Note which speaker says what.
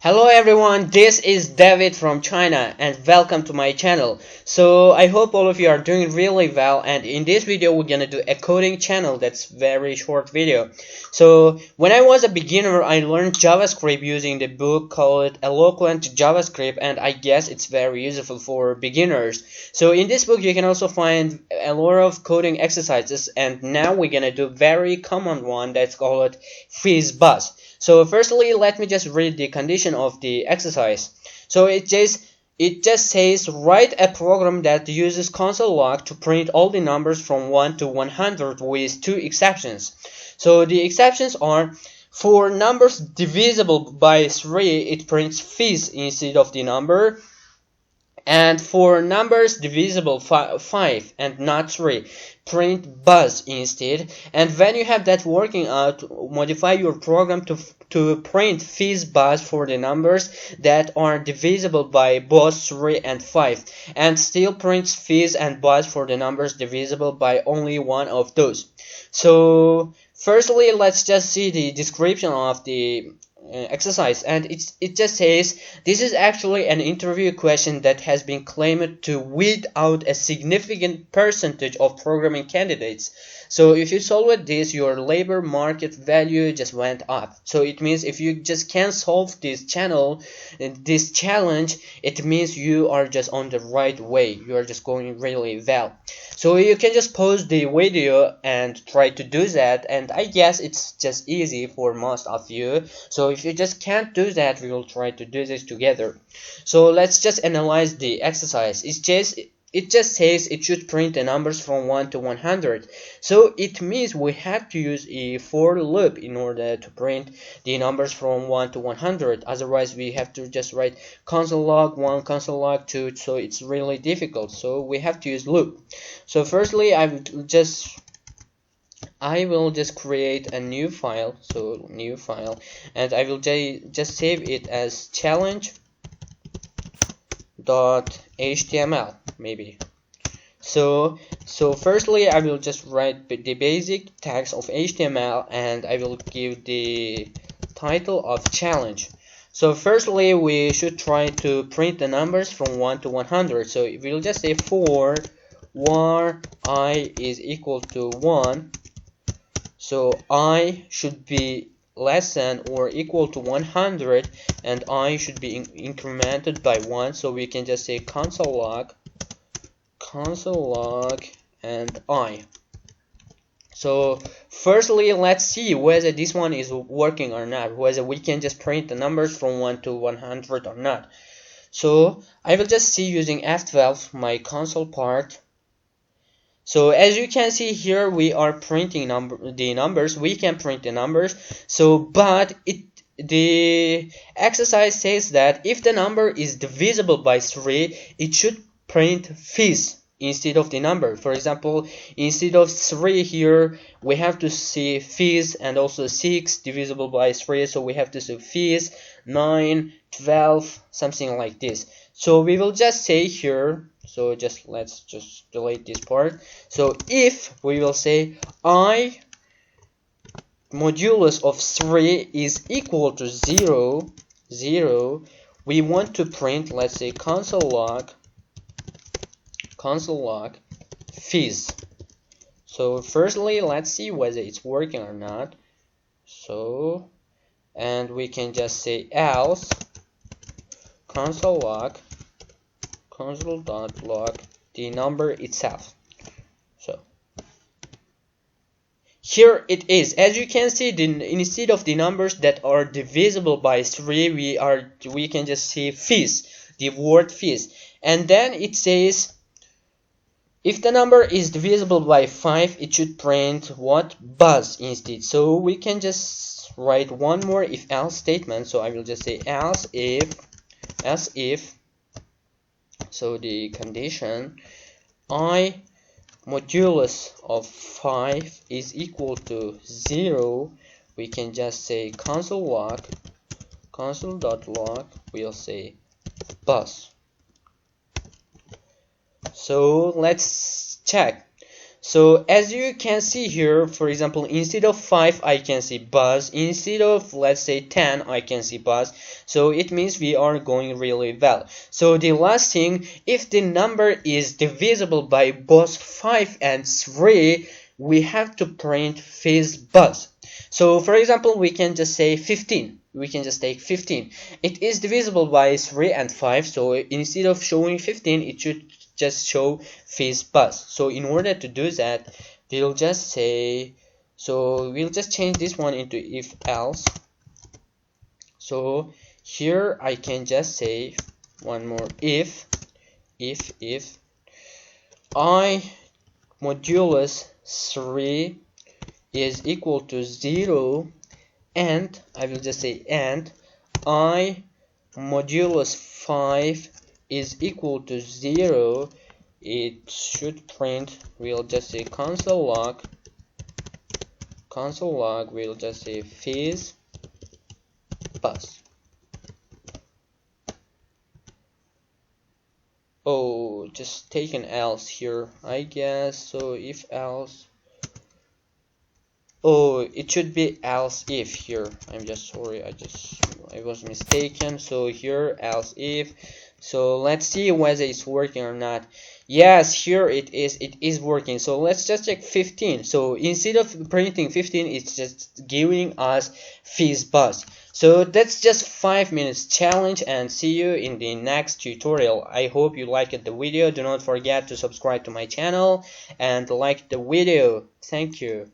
Speaker 1: Hello everyone, this is David from China and welcome to my channel. So I hope all of you are doing really well, and in this video we're gonna do a coding channel that's very short video. So when I was a beginner I learned JavaScript using the book called Eloquent JavaScript, and I guess it's very useful for beginners. So in this book you can also find a lot of coding exercises, and now we're gonna do a very common one that's called FizzBuzz. So firstly, let me just read the condition of the exercise. So it just says write a program that uses console log to print all the numbers from 1 to 100 with two exceptions. So the exceptions are: for numbers divisible by 3, it prints fizz instead of the number. And for numbers divisible 5 and not 3, print buzz instead. And when you have that working out, modify your program to print FizzBuzz for the numbers that are divisible by both 3 and 5, and still prints fizz and buzz for the numbers divisible by only one of those. So firstly, let's just see the description of the exercise, and it just says this is actually an interview question that has been claimed to weed out a significant percentage of programming candidates. So if you solve this, your labor market value just went up. So it means if you just can't solve this challenge, it means you are just on the right way. You are just going really well. So you can just pause the video and try to do that, and I guess it's just easy for most of you. So if you just can't do that, we will try to do this together. So let's just analyze the exercise. It just says it should print the numbers from 1 to 100. So it means we have to use a for loop in order to print the numbers from 1 to 100. Otherwise we have to just write console log 1, console log 2, so it's really difficult. So we have to use loop. So firstly I will just create a new file. So new file, and I will just save it as challenge.html maybe. So firstly I will just write the basic text of HTML, and I will give the title of challenge. So firstly we should try to print the numbers from 1 to 100. So we'll just say for var I is equal to 1, so I should be less than or equal to 100, and I should be incremented by 1. So we can just say console log and I. So firstly let's see whether this one is working or not, whether we can just print the numbers from 1 to 100 or not. So I will just see using F12 my console part. So as you can see here, we are printing the numbers. We can print the numbers. So but the exercise says that if the number is divisible by 3, it should print fizz instead of the number. For example, instead of 3 here, we have to see fizz, and also 6 divisible by 3, so we have to see fizz, 9, 12, something like this. So we will just say here, so let's just delete this part. So if we will say I modulus of 3 is equal to 0, we want to print, let's say, console log fizz. So firstly let's see whether it's working or not. So, and we can just say else console.log the number itself. So here it is. As you can see, instead of the numbers that are divisible by 3, we can just see fizz, the word fizz. And then it says if the number is divisible by 5, it should print what? Buzz instead. So we can just write one more if else statement. So I will just say else if so the condition I modulus of 5 is equal to 0, we can just say console.log we'll say buzz. So let's check. So as you can see here, for example, instead of 5 I can see buzz, instead of let's say 10 I can see buzz. So it means we are going really well. So the last thing, if the number is divisible by both 5 and 3, we have to print FizzBuzz. So for example, we can just say 15. We can just take 15. It is divisible by 3 and 5, so instead of showing 15, it should just show FizzBuzz. So in order to do that, we'll just say, so we'll just change this one into if else. So here I can just say one more if I modulus 3 is equal to 0, and I will just say and I modulus 5 is equal to 0, it should print, we'll just say console log, we'll just say FizzBuzz. Oh, just take an else here, I guess. So if else, oh, it should be else if here. I'm just sorry, I was mistaken. So here else if. So let's see whether it's working or not. Yes, here it is working. So let's just check 15. So instead of printing 15, it's just giving us FizzBuzz. So that's just 5 minutes challenge, and see you in the next tutorial. I hope you liked the video. Do not forget to subscribe to my channel and like the video. Thank you.